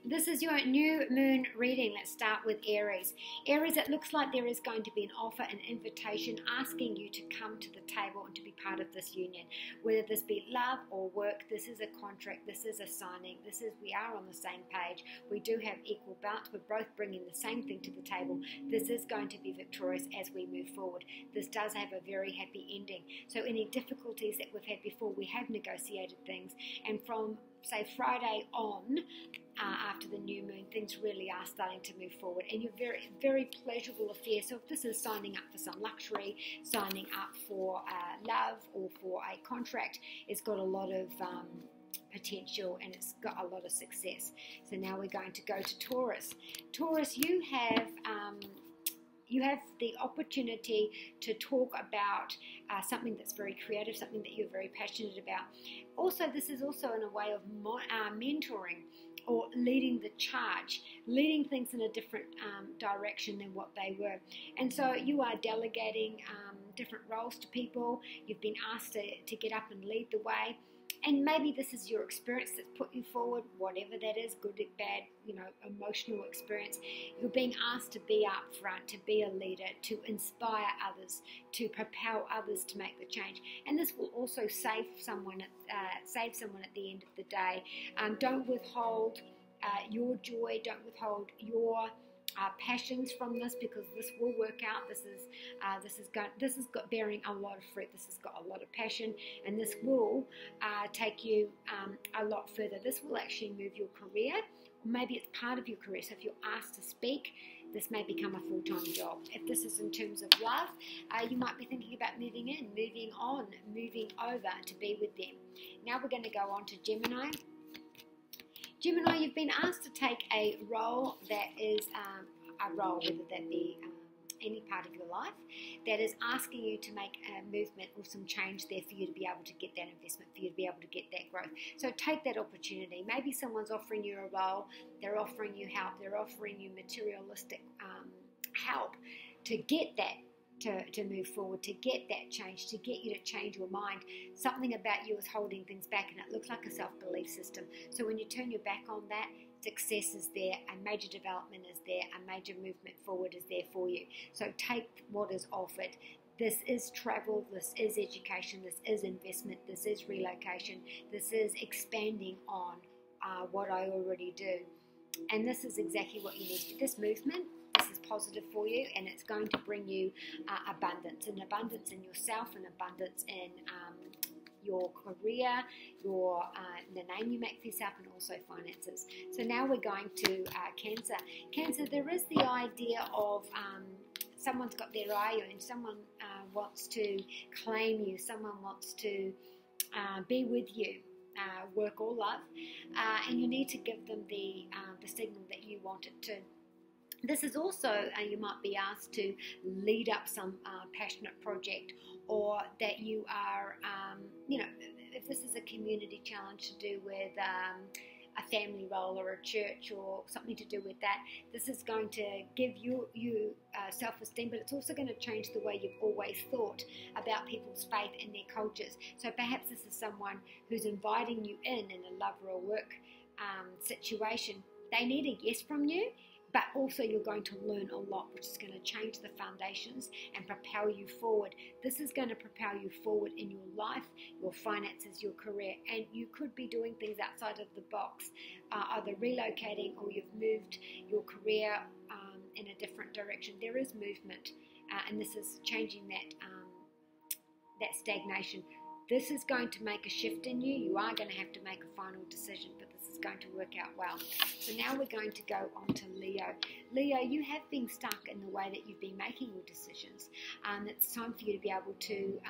This is your new moon reading. Let's start with Aries. Aries, it looks like there is going to be an offer, an invitation asking you to come to the table and to be part of this union. Whether this be love or work, this is a contract, this is a signing, we are on the same page. We do have equal balance. We're both bringing the same thing to the table. This is going to be victorious as we move forward. This does have a very happy ending. So any difficulties that we've had before, we have negotiated things, and from say Friday on, after the new moon, things really are starting to move forward, and you're very pleasurable affair. So if this is signing up for some luxury, signing up for love or for a contract, it's got a lot of potential and it's got a lot of success. So now we're going to go to Taurus. Taurus, you have the opportunity to talk about something that's very creative, something that you're very passionate about. Also, this is also in a way of mentoring or leading the charge, leading things in a different direction than what they were. And so you are delegating different roles to people. You've been asked to get up and lead the way. And maybe this is your experience that's put you forward, whatever that is, good, bad, emotional experience. You're being asked to be up front, to be a leader, to inspire others, to propel others to make the change. And this will also save someone at the end of the day. Don't withhold your joy, don't withhold your passions from this, because this will work out. This is bearing a lot of fruit. This has got a lot of passion, and this will take you a lot further. This will actually move your career, or maybe it's part of your career. So if you're asked to speak, this may become a full-time job. If this is in terms of love, you might be thinking about moving in, moving on, moving over to be with them. Now we're going to go on to Gemini. Gemini, you've been asked to take a role that is a role, whether that be any part of your life, that is asking you to make a movement or some change there for you to be able to get that investment, for you to be able to get that growth. So take that opportunity. Maybe someone's offering you a role, they're offering you help, they're offering you materialistic help to get that. To move forward, to get that change, to get you to change your mind. Something about you is holding things back, and it looks like a self-belief system. So when you turn your back on that, success is there, a major development is there, a major movement forward is there for you. So take what is offered. This is travel, this is education, this is investment, this is relocation, this is expanding on what I already do. And this is exactly what you need. This movement, this is positive for you, and it's going to bring you abundance, an abundance in yourself, an abundance in your career, the name you make for yourself, and also finances. So now we're going to Cancer. Cancer, there is the idea of someone's got their eye on you, and someone wants to claim you, someone wants to be with you. Work or love, and you need to give them the signal that you want it to. This is also, you might be asked to lead up some passionate project, or that you are, if this is a community challenge to do with a family role or a church or something to do with that, this is going to give you self-esteem, but it's also going to change the way you've always thought about people's faith and their cultures. So perhaps this is someone who's inviting you in a love or a work situation. They need a yes from you, but also you're going to learn a lot, which is going to change the foundations and propel you forward. This is going to propel you forward in your life, your finances, your career, and you could be doing things outside of the box, either relocating or you've moved your career in a different direction. There is movement, and this is changing that stagnation. This is going to make a shift in you. You are going to have to make a final decision, but this is going to work out well. So now we're going to go on to Leo. Leo, you have been stuck in the way that you've been making your decisions. It's time for you to be able to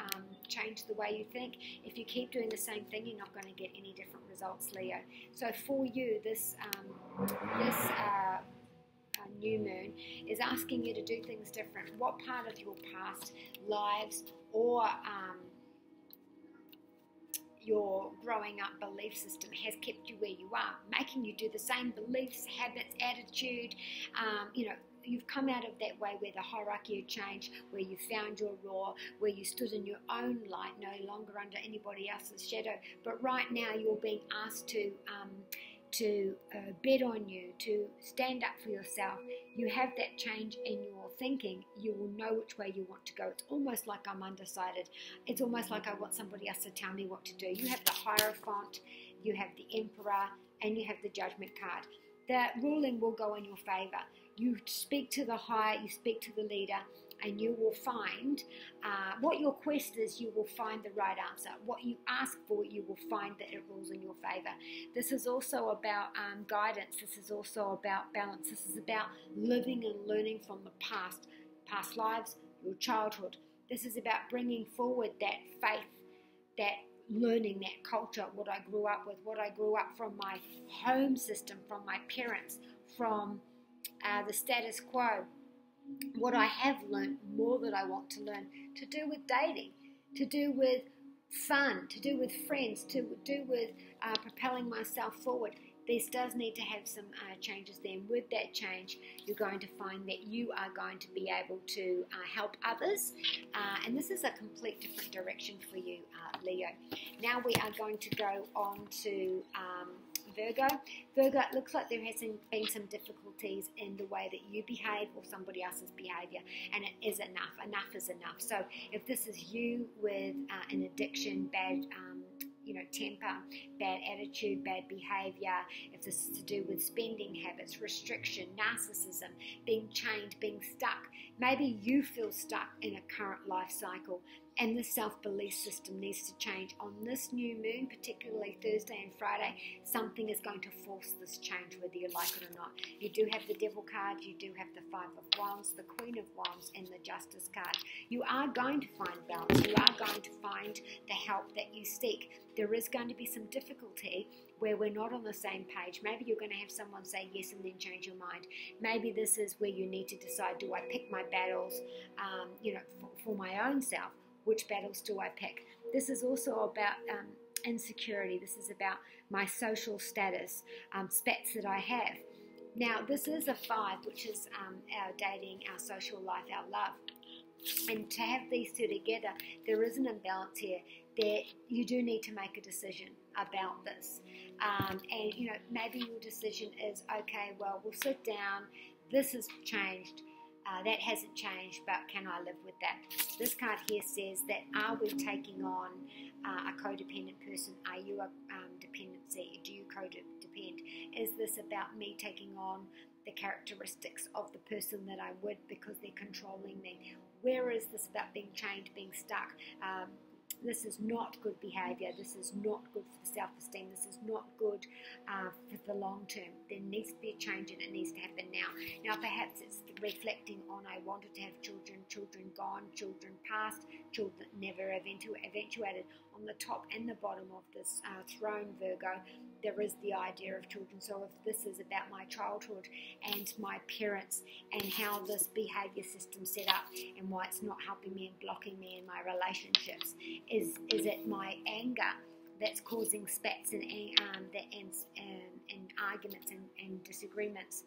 change the way you think. If you keep doing the same thing, you're not going to get any different results, Leo. So for you, this new moon is asking you to do things different. What part of your past lives or your growing up belief system has kept you where you are, making you do the same beliefs, habits, attitude? You've come out of that way where the hierarchy had changed, where you found your roar, where you stood in your own light, no longer under anybody else's shadow. But right now you're being asked to to bet on you, to stand up for yourself, you have that change in your thinking, you will know which way you want to go. It's almost like I'm undecided. It's almost like I want somebody else to tell me what to do. You have the Hierophant, you have the Emperor, and you have the Judgment card. The ruling will go in your favor. You speak to the higher, you speak to the leader, and you will find what your quest is. You will find the right answer. What you ask for, you will find that it rules in your favor. This is also about guidance. This is also about balance. This is about living and learning from the past lives, your childhood. This is about bringing forward that faith, that learning, that culture, what I grew up with, what I grew up from my home system, from my parents, from the status quo, what I have learned, more that I want to learn, to do with dating, to do with fun, to do with friends, to do with propelling myself forward. This does need to have some changes there. And with that change, you're going to find that you are going to be able to help others. And this is a complete different direction for you, Leo. Now we are going to go on to Virgo. Virgo, it looks like there has been some difficulties in the way that you behave or somebody else's behavior, and it is enough. Enough is enough. So if this is you with an addiction, bad temper, bad attitude, bad behavior, if this is to do with spending habits, restriction, narcissism, being chained, being stuck, maybe you feel stuck in a current life cycle, and the self-belief system needs to change. On this new moon, particularly Thursday and Friday, something is going to force this change, whether you like it or not. You do have the Devil card, you do have the Five of Wands, the Queen of Wands, and the Justice card. You are going to find balance. You are going to find the help that you seek. There is going to be some difficulty where we're not on the same page. Maybe you're going to have someone say yes and then change your mind. Maybe this is where you need to decide, do I pick my battles, for my own self? Which battles do I pick? This is also about insecurity. This is about my social status, spats that I have. Now, this is a 5, which is our dating, our social life, our love. And to have these two together, there is an imbalance here. That you do need to make a decision about this. And, maybe your decision is, okay, well, we'll sit down. This has changed. That hasn't changed, but can I live with that? This card here says that, are we taking on a codependent person? Are you a dependency? Do you codepend? Is this about me taking on the characteristics of the person that I'm with because they're controlling me? Where is this about being chained, being stuck? This is not good behavior. This is not good for the self-esteem. This is not good for the long term. There needs to be a change, and it needs to happen now. Now, perhaps it's reflecting on, I wanted to have children, children gone, children past, children never eventuated. On the top and the bottom of this throne, Virgo, there is the idea of children. So if this is about my childhood and my parents and how this behavior system set up and why it's not helping me and blocking me in my relationships, is it my anger that's causing spats and arguments and disagreements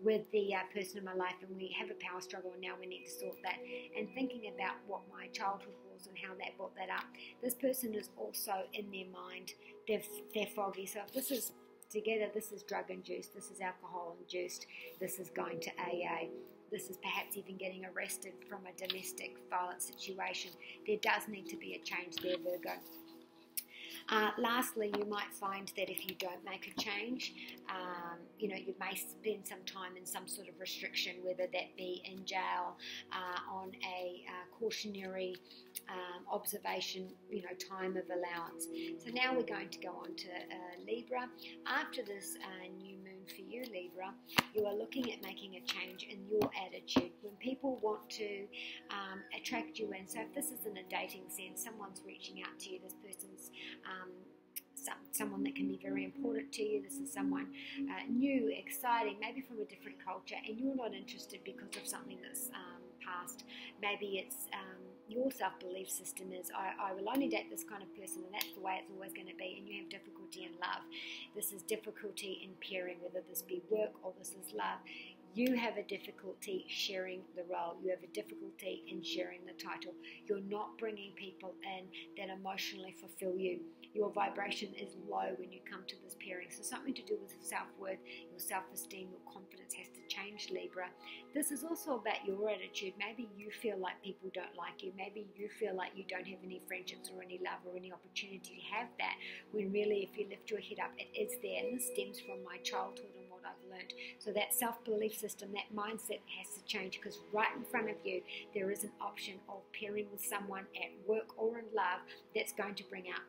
with the person in my life, and we have a power struggle, and now we need to sort that. And thinking about what my childhood was and how that brought that up. This person is also in their mind, they're foggy. So if this is together, this is drug induced, this is alcohol induced, this is going to AA, this is perhaps even getting arrested from a domestic violence situation. There does need to be a change there, Virgo. Lastly, you might find that if you don't make a change, you may spend some time in some sort of restriction, whether that be in jail, on a cautionary observation, time of allowance. So now we're going to go on to Libra. After this new moon for you, Libra, you are looking at making a change in your attitude. When people want to attract you in, so if this is in a dating sense, someone's reaching out to you, this person's someone that can be very important to you. This is someone new, exciting, maybe from a different culture, and you're not interested because of something that's past. Maybe it's your self-belief system is, I will only date this kind of person, and that's the way it's always going to be, and you have difficulty in love. This is difficulty in pairing, whether this be work or this is love. You have a difficulty sharing the role. You have a difficulty in sharing the title. You're not bringing people in that emotionally fulfill you. Your vibration is low when you come to this pairing. So something to do with self-worth, your self-esteem, your confidence has to change, Libra. This is also about your attitude. Maybe you feel like people don't like you. Maybe you feel like you don't have any friendships or any love or any opportunity to have that, when really if you lift your head up, it is there. And this stems from my childhood and what I've learned. So that self-belief system, that mindset has to change, because right in front of you there is an option of pairing with someone at work or in love that's going to bring out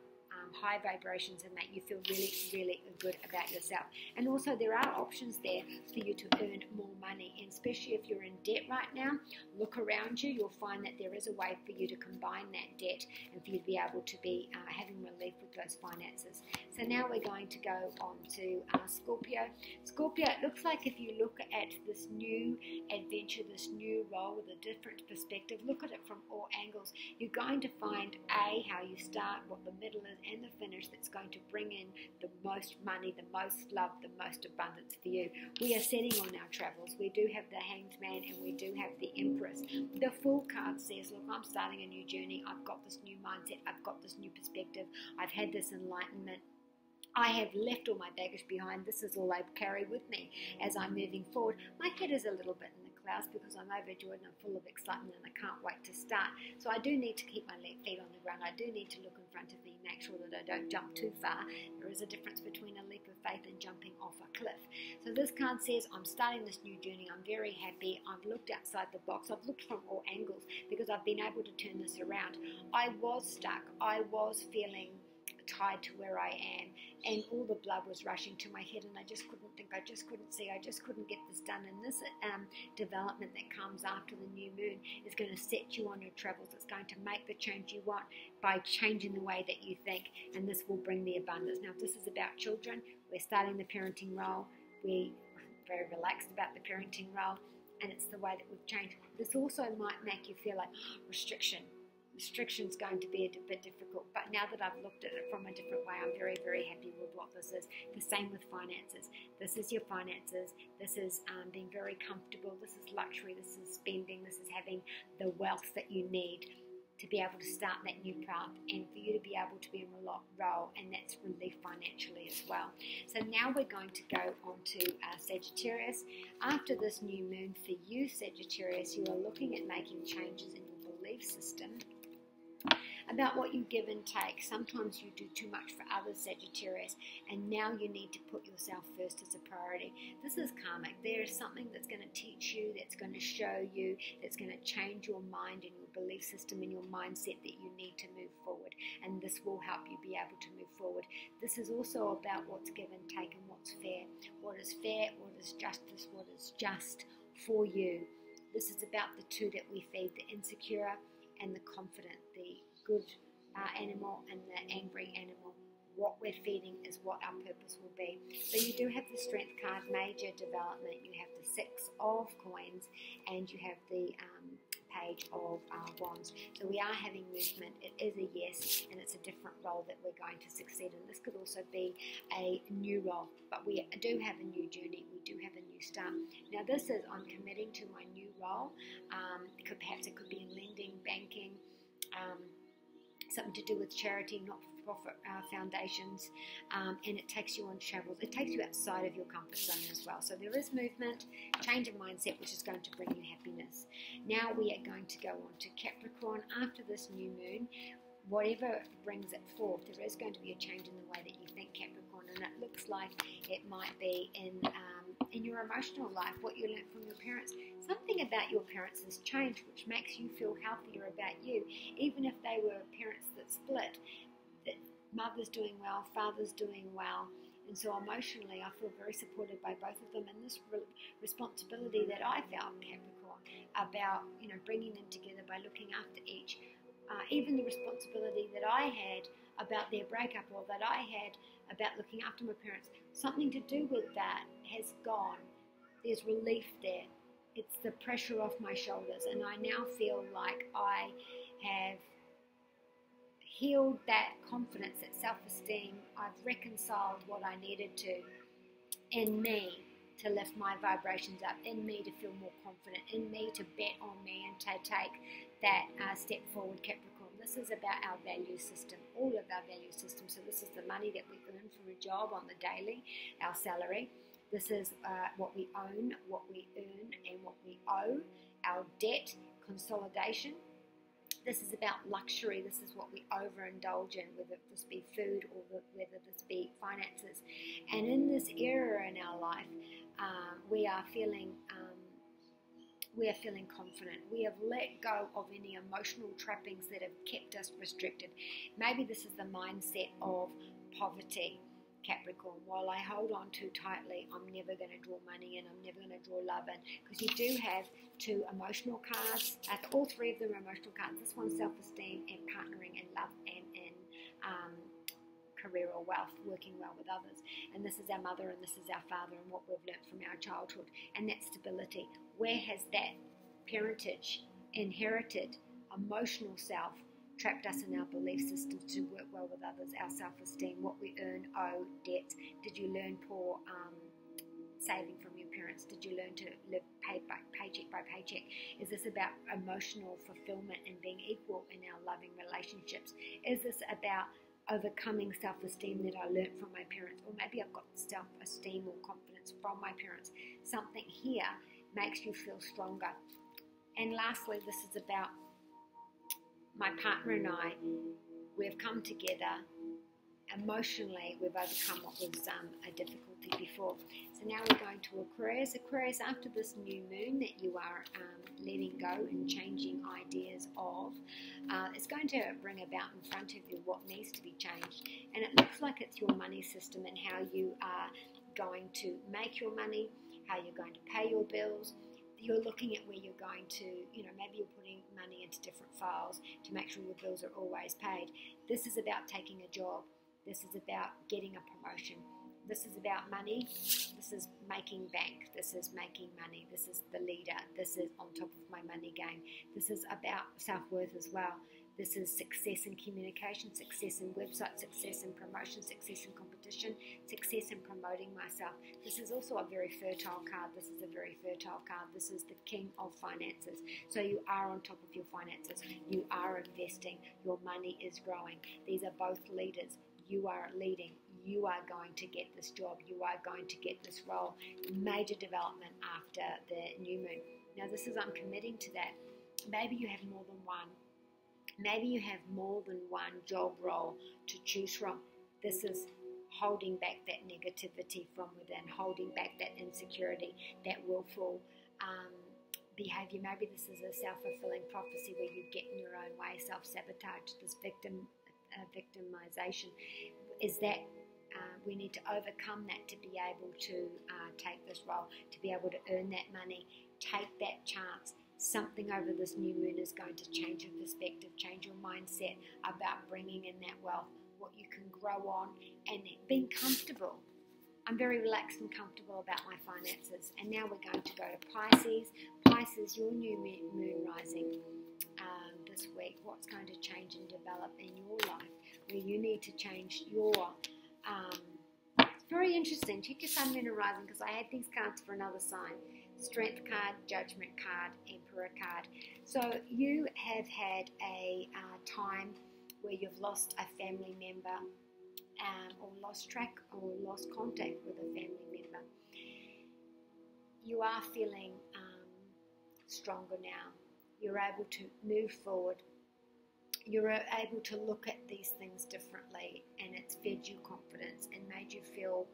high vibrations and make you feel really, really good about yourself. And also there are options there for you to earn more money, and especially if you're in debt right now, look around you, you'll find that there is a way for you to combine that debt and for you to be able to be having relief with those finances. So now we're going to go on to Scorpio. Scorpio, it looks like if you look at this new adventure, this new role with a different perspective, look at it from all angles, you're going to find how you start, what the middle is, and the finish that's going to bring in the most money, the most love, the most abundance for you. We are setting on our travels. We do have the Hanged Man and we do have the Empress. The Fool card says, look, I'm starting a new journey. I've got this new mindset. I've got this new perspective. I've had this enlightenment. I have left all my baggage behind. This is all I carry with me as I'm moving forward. My head is a little bit in the clouds because I'm overjoyed and I'm full of excitement and I can't wait to start. So I do need to keep my feet on the ground. I do need to look in front of me, make sure that I don't jump too far. There is a difference between a leap of faith and jumping off a cliff. So this card says, I'm starting this new journey. I'm very happy. I've looked outside the box. I've looked from all angles because I've been able to turn this around. I was stuck. I was feeling tied to where I am, and all the blood was rushing to my head, and I just couldn't think, I just couldn't see, I just couldn't get this done. And this development that comes after the new moon is going to set you on your travels. It's going to make the change you want by changing the way that you think, and this will bring the abundance. Now, if this is about children, we're starting the parenting role. We're very relaxed about the parenting role, and it's the way that we've changed. This also might make you feel like restriction's going to be a bit difficult, but now that I've looked at it from a different way, I'm very, very happy with what this is. The same with finances. This is your finances. This is being very comfortable. This is luxury. This is spending. This is having the wealth that you need to be able to start that new path and for you to be able to be in a role, and that's relief financially as well. So now we're going to go on to Sagittarius. After this new moon for you, Sagittarius, you are looking at making changes in your belief system about what you give and take. Sometimes you do too much for others, Sagittarius, and now you need to put yourself first as a priority. This is karmic. There is something that's going to teach you, that's going to show you, that's going to change your mind and your belief system and your mindset that you need to move forward, and this will help you be able to move forward. This is also about what's give and take and what's fair. What is fair, what is justice, what is just for you. This is about the two that we feed, the insecure and the confident, the good animal and the angry animal. What we're feeding is what our purpose will be. So you do have the Strength card, major development. You have the Six of Coins, and you have the Page of Wands. So we are having movement. It is a yes, and it's a different role that we're going to succeed in. This could also be a new role, but we do have a new journey. We do have a new start. Now this is, I'm committing to my new role. Perhaps it could be in lending, banking, something to do with charity, not-for-profit foundations, and it takes you on travels. It takes you outside of your comfort zone as well. So there is movement, change of mindset, which is going to bring you happiness. Now we are going to go on to Capricorn. After this new moon, whatever brings it forth, there is going to be a change in the way that you think, Capricorn, and it looks like it might be in your emotional life, what you learned from your parents. Something about your parents has changed, which makes you feel healthier about you, even if they were parents that split. That mother's doing well, father's doing well, and so emotionally I feel very supported by both of them, and this responsibility that I felt, Capricorn, about bringing them together by looking after each. Even the responsibility that I had about their breakup, or that I had about looking after my parents, something to do with that has gone. There's relief there. It's the pressure off my shoulders, and I now feel like I have healed that confidence, that self-esteem. I've reconciled what I needed to in me, to lift my vibrations up, in me to feel more confident, in me to bet on me and to take that step forward, Capricorn. This is about our value system, all of our value system. So this is the money that we earn from a job on the daily, our salary. This is what we own, what we earn, and what we owe, our debt, consolidation. This is about luxury. This is what we overindulge in, whether this be food or whether this be finances. And in this era in our life, we are feeling confident. We have let go of any emotional trappings that have kept us restricted. Maybe this is the mindset of poverty, Capricorn. While I hold on too tightly, I'm never going to draw money in, I'm never going to draw love in. Because you do have two emotional cards. All three of them are emotional cards. This one's self-esteem and partnering and love and career or wealth, working well with others. And this is our mother and this is our father and what we've learnt from our childhood. And that stability. Where has that parentage, inherited, emotional self trapped us in our belief systems to work well with others, our self-esteem, what we earn, owe, debts? Did you learn poor saving from your parents? Did you learn to live paycheck by paycheck? Is this about emotional fulfillment and being equal in our loving relationships? Is this about overcoming self-esteem that I learned from my parents? Or maybe I've got self-esteem or confidence from my parents. Something here makes you feel stronger. And lastly, this is about my partner and I. We've come together emotionally. We've overcome what was a difficulty before. So now we're going to Aquarius. Aquarius, after this new moon that you are letting go and changing ideas of, it's going to bring about in front of you what needs to be changed. And it looks like it's your money system and how you are going to make your money, how you're going to pay your bills. You're looking at where you're going to, maybe you're putting money into different files to make sure your bills are always paid. This is about taking a job. This is about getting a promotion. This is about money. This is making bank. This is making money. This is the leader. This is on top of my money game. This is about self-worth as well. This is success in communication, success in website, success in promotion, success in competition, success in promoting myself. This is also a very fertile card. This is a very fertile card. This is the king of finances. So you are on top of your finances. You are investing. Your money is growing. These are both leaders. You are leading. You are going to get this job. You are going to get this role. Major development after the new moon. Now this is, I'm committing to that. Maybe you have more than one. Maybe you have more than one job role to choose from. This is holding back that negativity from within, holding back that insecurity, that willful behavior. Maybe this is a self-fulfilling prophecy where you get in your own way, self-sabotage, this victimization. Is that we need to overcome that to be able to take this role, to be able to earn that money, take that chance. Something over this new moon is going to change your perspective, change your mindset about bringing in that wealth, what you can grow on, and being comfortable. I'm very relaxed and comfortable about my finances. And now we're going to go to Pisces. Pisces, your new moon rising this week. What's going to change and develop in your life, where you need to change your... it's very interesting. Check your sun, moon, and rising, because I had these cards for another sign. Strength card, Judgment card, Emperor card. So you have had a time where you've lost a family member or lost track or lost contact with a family member. You are feeling stronger now. You're able to move forward. You're able to look at these things differently, and it's fed you confidence and made you feel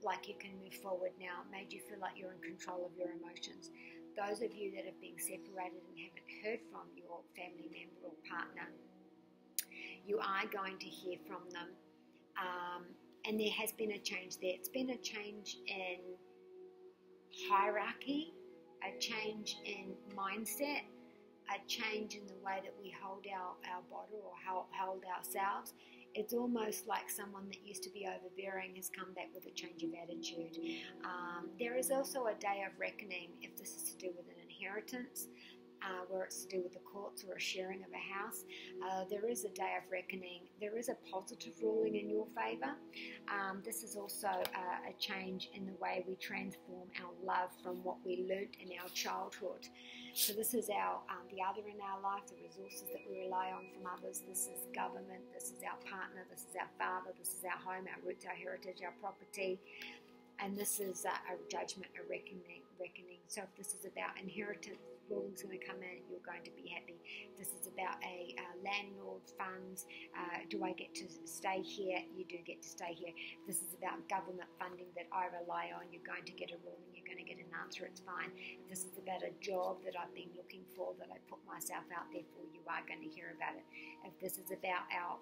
like you can move forward now, made you feel like you're in control of your emotions. Those of you that have been separated and haven't heard from your family member or partner, you are going to hear from them. And there has been a change there. It's been a change in hierarchy, a change in mindset, a change in the way that we hold our body or hold ourselves. It's almost like someone that used to be overbearing has come back with a change of attitude. There is also a day of reckoning, if this is to do with an inheritance. where it's to do with the courts or a sharing of a house. There is a day of reckoning. There is a positive ruling in your favour. This is also a change in the way we transform our love from what we learnt in our childhood. So this is our the other in our life, the resources that we rely on from others. This is government, this is our partner, this is our father, this is our home, our roots, our heritage, our property. And this is a judgment, a reckoning. So if this is about inheritance, ruling's going to come in, you're going to be happy. This is about a landlord, funds, do I get to stay here? You do get to stay here. This is about government funding that I rely on, you're going to get a ruling, you're going to get an answer, it's fine. If this is about a job that I've been looking for, that I put myself out there for, you are going to hear about it. If this is about our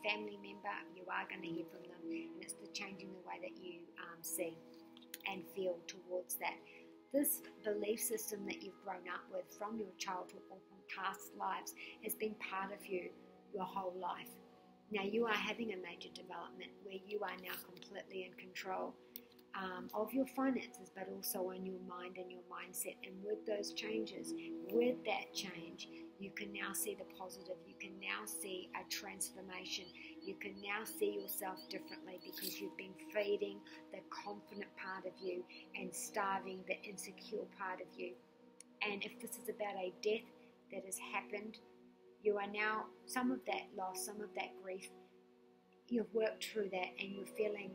family member, you are going to hear from them, and it's the changing the way that you see and feel towards that. This belief system that you've grown up with from your childhood or from past lives has been part of you your whole life. Now you are having a major development where you are now completely in control of your finances, but also on your mind and your mindset. And with those changes, with that change, you can now see the positive. You can now see a transformation. You can now see yourself differently because you've been feeding the confident part of you and starving the insecure part of you. And if this is about a death that has happened, you are now, some of that loss, some of that grief, you've worked through that, and you're feeling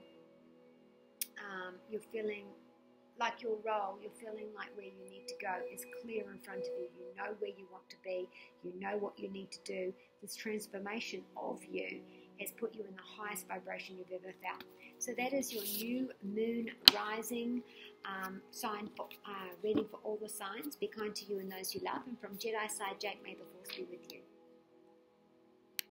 like your role, you're feeling like where you need to go is clear in front of you. You know where you want to be. You know what you need to do. This transformation of you has put you in the highest vibration you've ever felt. So that is your new moon rising sign for reading for all the signs. Be kind to you and those you love. And from Jedi side, Jake, may the force be with you.